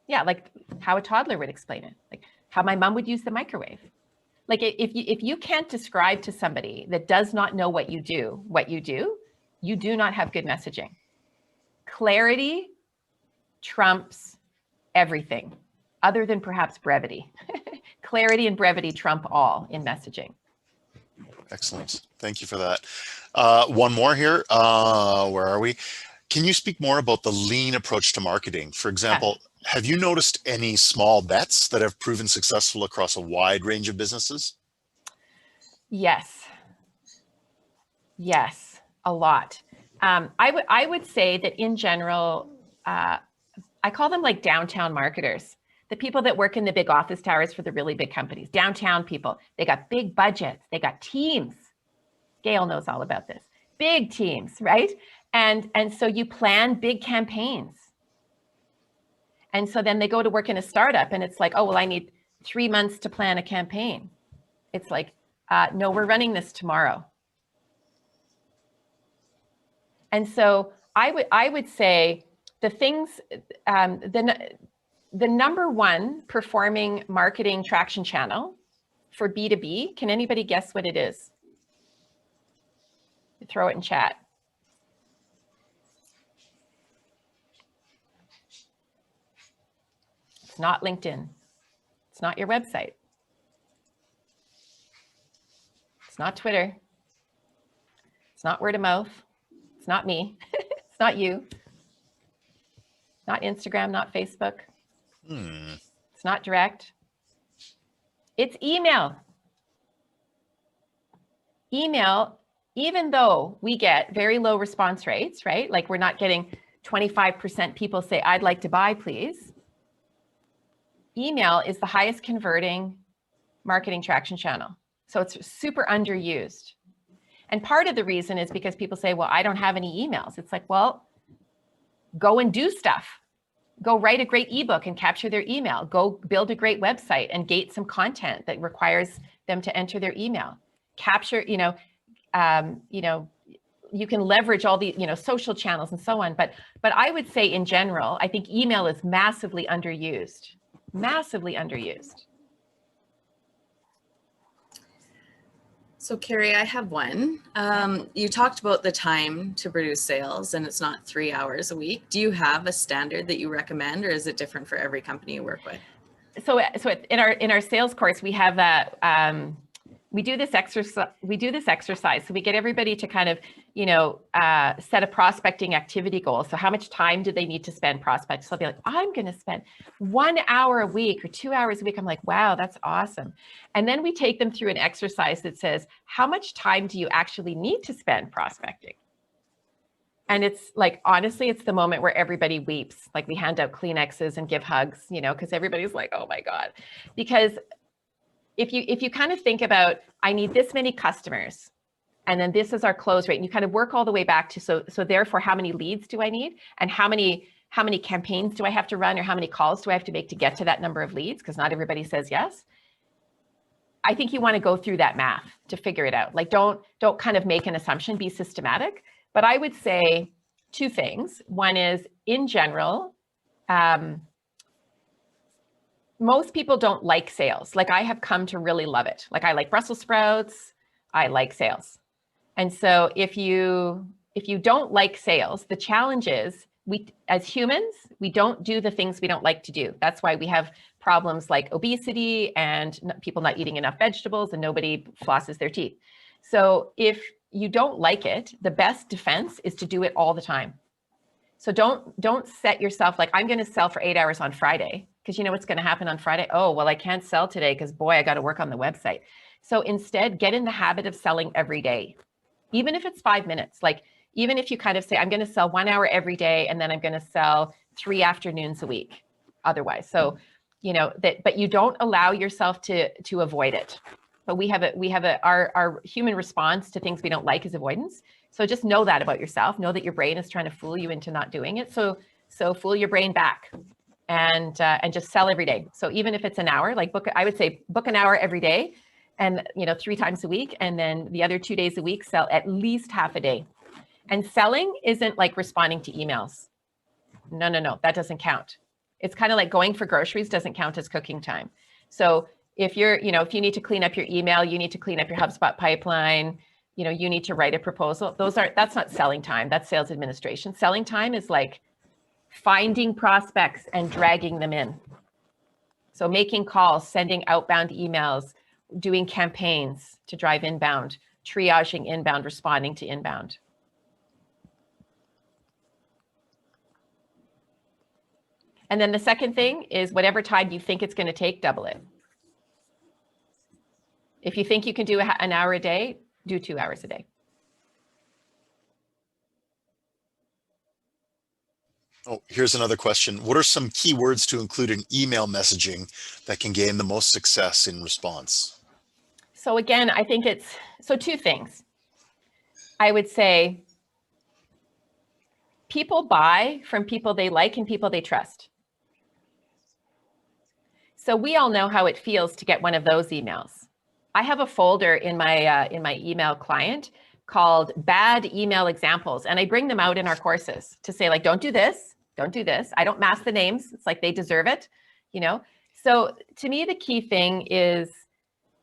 Speaker 3: Yeah, like how a toddler would explain it, like how my mom would use the microwave. Like if you can't describe to somebody that does not know what you do, you do not have good messaging. Clarity trumps everything other than perhaps brevity. Clarity and brevity trump all in messaging.
Speaker 2: Excellent. Thank you for that. One more here. Where are we? Can you speak more about the lean approach to marketing? For example, have you noticed any small bets that have proven successful across a wide range of businesses?
Speaker 3: Yes. Yes, a lot. I would say that in general, I call them like downtown marketers. The people that work in the big office towers for the really big companies, downtown people, they got big budgets, they got teams. Gail knows all about this. Big teams, right? And so you plan big campaigns. And so then they go to work in a startup and it's like, oh, well, I need 3 months to plan a campaign. It's like, no, we're running this tomorrow. And so I would say the things, the number one performing marketing traction channel for B2B, can anybody guess what it is? throw it in chat. It's not LinkedIn. It's not your website. It's not Twitter. It's not word of mouth. It's not me. It's not you. Not Instagram, not Facebook. It's not direct. It's email. Email, even though we get very low response rates, right? Like we're not getting 25% people say, I'd like to buy, please. Email is the highest converting marketing traction channel. So it's super underused. And part of the reason is because people say, well, I don't have any emails. It's like, well, go and do stuff. Go write a great ebook and capture their email. Go build a great website and gate some content that requires them to enter their email. Capture, you can leverage all the, social channels and so on. But I would say in general, I think email is massively underused, massively underused.
Speaker 1: So Carey, I have one. You talked about the time to produce sales and it's not 3 hours a week. Do you have a standard that you recommend, or is it different for every company you work with?
Speaker 3: So in our sales course, we have that, we do this exercise. So we get everybody to kind of, set a prospecting activity goal. So how much time do they need to spend prospecting? So they'll be like, I'm going to spend 1 hour a week or 2 hours a week. I'm like, wow, that's awesome. And then we take them through an exercise that says, how much time do you actually need to spend prospecting? And it's like, honestly, it's the moment where everybody weeps. Like we hand out Kleenexes and give hugs, because everybody's like, oh my God. Because if you kind of think about, I need this many customers, and then this is our close rate, and you kind of work all the way back to, so therefore, how many leads do I need? And how many campaigns do I have to run, or how many calls do I have to make to get to that number of leads? Because not everybody says yes. I think you want to go through that math to figure it out. Like don't kind of make an assumption, be systematic. But I would say two things. One is, in general, most people don't like sales. Like I have come to really love it. Like I like Brussels sprouts, I like sales. And so if you don't like sales, the challenge is we, as humans, we don't do the things we don't like to do. That's why we have problems like obesity and people not eating enough vegetables and nobody flosses their teeth. So if you don't like it, the best defense is to do it all the time. So don't set yourself like, I'm going to sell for 8 hours on Friday, because you know what's going to happen on Friday? Oh, well, I can't sell today because boy, I got to work on the website. So instead, get in the habit of selling every day, even if it's 5 minutes. Like even if you kind of say, I'm going to sell 1 hour every day, and then I'm going to sell 3 afternoons a week otherwise. So, but you don't allow yourself to avoid it. But our human response to things we don't like is avoidance. So just know that about yourself. Know that your brain is trying to fool you into not doing it. So fool your brain back and just sell every day. So even if it's an hour, like I would say book an hour every day, and 3 times a week, and then the other 2 days a week, sell at least half a day. And selling isn't like responding to emails. No, that doesn't count. It's kind of like going for groceries doesn't count as cooking time. So if if you need to clean up your email, you need to clean up your HubSpot pipeline, you need to write a proposal. That's not selling time. That's sales administration. Selling time is like finding prospects and dragging them in. So making calls, sending outbound emails, doing campaigns to drive inbound, triaging inbound, responding to inbound. And then the second thing is whatever time you think it's going to take, double it. If you think you can do an hour a day, do 2 hours a day.
Speaker 2: Oh, here's another question. What are some key words to include in email messaging that can gain the most success in response?
Speaker 3: So again, I think so 2 things. I would say people buy from people they like and people they trust. So we all know how it feels to get one of those emails. I have a folder in my email client called bad email examples. And I bring them out in our courses to say, like, don't do this, don't do this. I don't mask the names. It's like they deserve it, So to me, the key thing is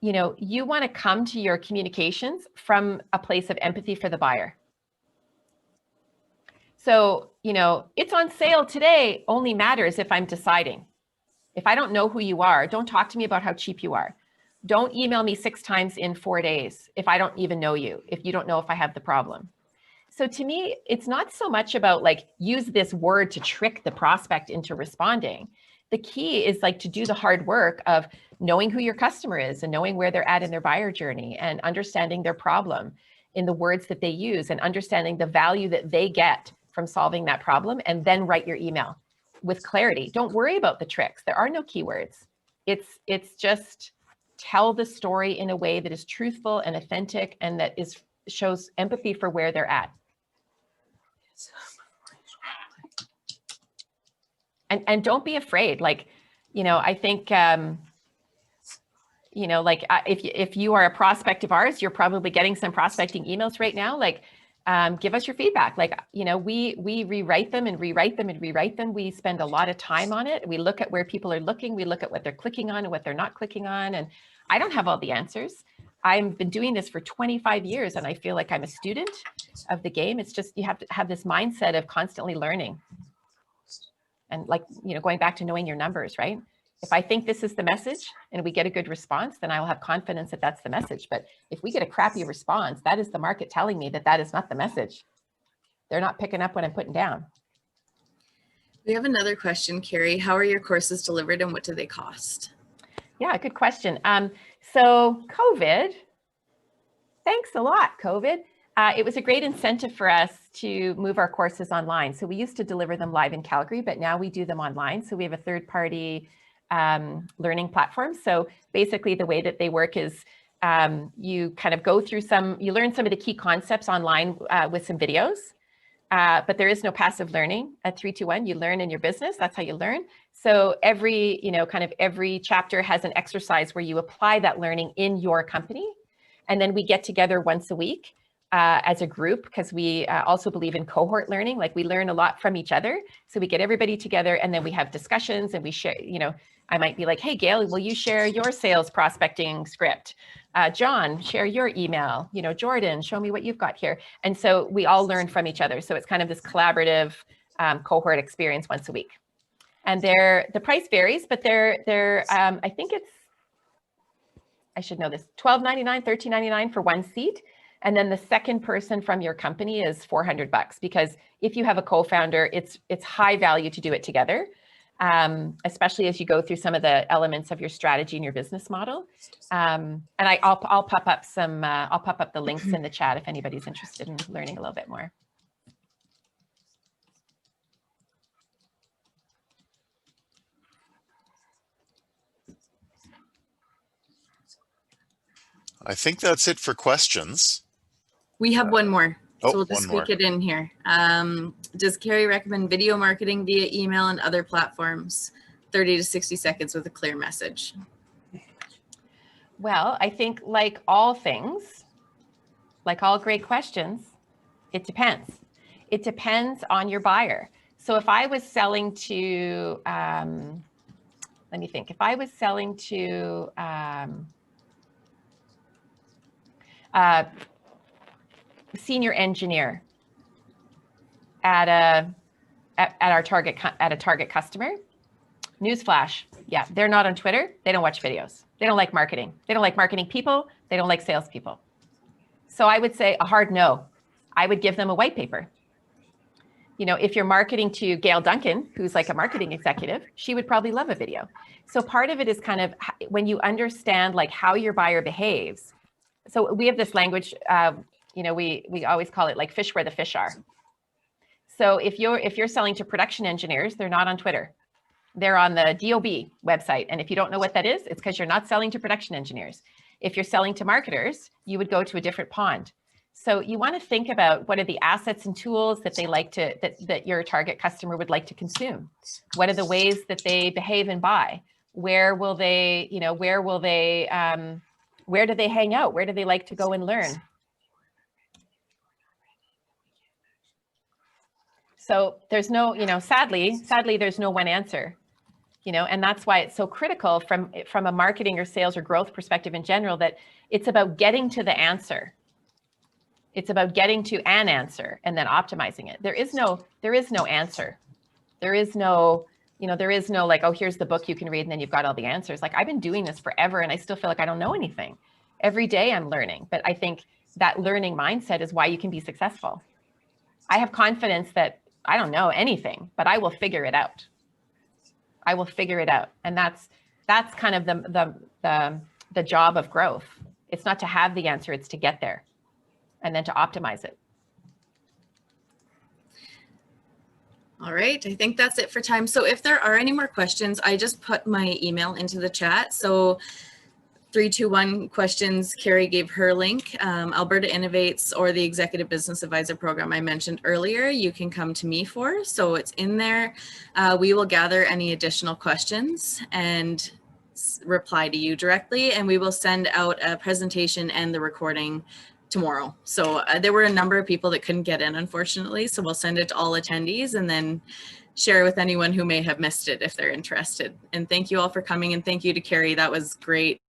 Speaker 3: you want to come to your communications from a place of empathy for the buyer. So, it's on sale today only matters if I'm deciding. If I don't know who you are, don't talk to me about how cheap you are. Don't email me 6 times in 4 days if I don't even know you, if you don't know if I have the problem. So to me, it's not so much about like use this word to trick the prospect into responding. The key is like to do the hard work of knowing who your customer is and knowing where they're at in their buyer journey and understanding their problem in the words that they use and understanding the value that they get from solving that problem, and then write your email with clarity. Don't worry about the tricks. There are no keywords. It's just tell the story in a way that is truthful and authentic and that shows empathy for where they're at. And don't be afraid. Like, I think, if you are a prospect of ours, you're probably getting some prospecting emails right now. Like, give us your feedback. Like, we rewrite them and rewrite them and rewrite them. We spend a lot of time on it. We look at where people are looking. We look at what they're clicking on and what they're not clicking on. And I don't have all the answers. I've been doing this for 25 years and I feel like I'm a student of the game. It's just, you have to have this mindset of constantly learning. And like, going back to knowing your numbers, right? If I think this is the message and we get a good response, then I will have confidence that that's the message. But if we get a crappy response, that is the market telling me that that is not the message. They're not picking up what I'm putting down.
Speaker 1: We have another question, Carey. How are your courses delivered and what do they cost?
Speaker 3: Yeah, good question. So COVID, thanks a lot, COVID. It was a great incentive for us to move our courses online. So we used to deliver them live in Calgary, but now we do them online. So we have a third-party learning platform. So basically the way that they work is you kind of go through you learn some of the key concepts online with some videos, but there is no passive learning at 321. You learn in your business. That's how you learn. So every chapter has an exercise where you apply that learning in your company. And then we get together once a week as a group, because we also believe in cohort learning. Like, we learn a lot from each other. So we get everybody together and then we have discussions and we share, I might be like, hey, Gail, will you share your sales prospecting script? John, share your email. Jordan, show me what you've got here. And so we all learn from each other. So it's kind of this collaborative cohort experience once a week. And the price varies, but I think I should know this, $12.99, $13.99 for one seat. And then the second person from your company is $400, because if you have a co-founder, it's high value to do it together, especially as you go through some of the elements of your strategy and your business model. And I'll pop up the links in the chat if anybody's interested in learning a little bit more.
Speaker 2: I think that's it for questions.
Speaker 1: We have one more, so we'll just
Speaker 2: one
Speaker 1: squeak it in here. Does Carey recommend video marketing via email and other platforms, 30 to 60 seconds with a clear message?
Speaker 3: Well, I think like all things, like all great questions, it depends. It depends on your buyer. So if I was selling to, let me think, if I was selling to, senior engineer at a target customer, newsflash, yeah, they're not on Twitter. They don't watch videos. They don't like marketing. They don't like marketing people. They don't like salespeople. So I would say a hard no. I would give them a white paper. If you're marketing to Gail Duncan, who's like a marketing executive, she would probably love a video. So part of it is kind of when you understand like how your buyer behaves. So we have this language, we always call it like fish where the fish are. So if you're selling to production engineers, they're not on Twitter. They're on the DOB website. And if you don't know what that is, it's because you're not selling to production engineers. If you're selling to marketers, you would go to a different pond. So you want to think about what are the assets and tools that they like to, that your target customer would like to consume. What are the ways that they behave and buy? Where will they, where do they hang out? Where do they like to go and learn? So there's no, sadly, there's no one answer. you know, and that's why it's so critical from a marketing or sales or growth perspective in general, that it's about getting to the answer. It's about getting to an answer and then optimizing it. There is no answer. There is no, you know, there is no like, oh, here's the book you can read and then you've got all the answers. Like, I've been doing this forever and I still feel like I don't know anything. Every day I'm learning, but I think that learning mindset is why you can be successful. I have confidence that I don't know anything, but I will figure it out. I will figure it out. And that's kind of the job of growth. It's not to have the answer, it's to get there and then to optimize it.
Speaker 1: All right, I think that's it for time. So if there are any more questions, I just put my email into the chat. So 321 questions, Carey gave her link. Alberta Innovates or the Executive Business Advisor Program I mentioned earlier, you can come to me for. So it's in there. We will gather any additional questions and reply to you directly, and we will send out a presentation and the recording tomorrow. So there were a number of people that couldn't get in, unfortunately. So we'll send it to all attendees and then share with anyone who may have missed it if they're interested. And thank you all for coming, and thank you to Carey. That was great.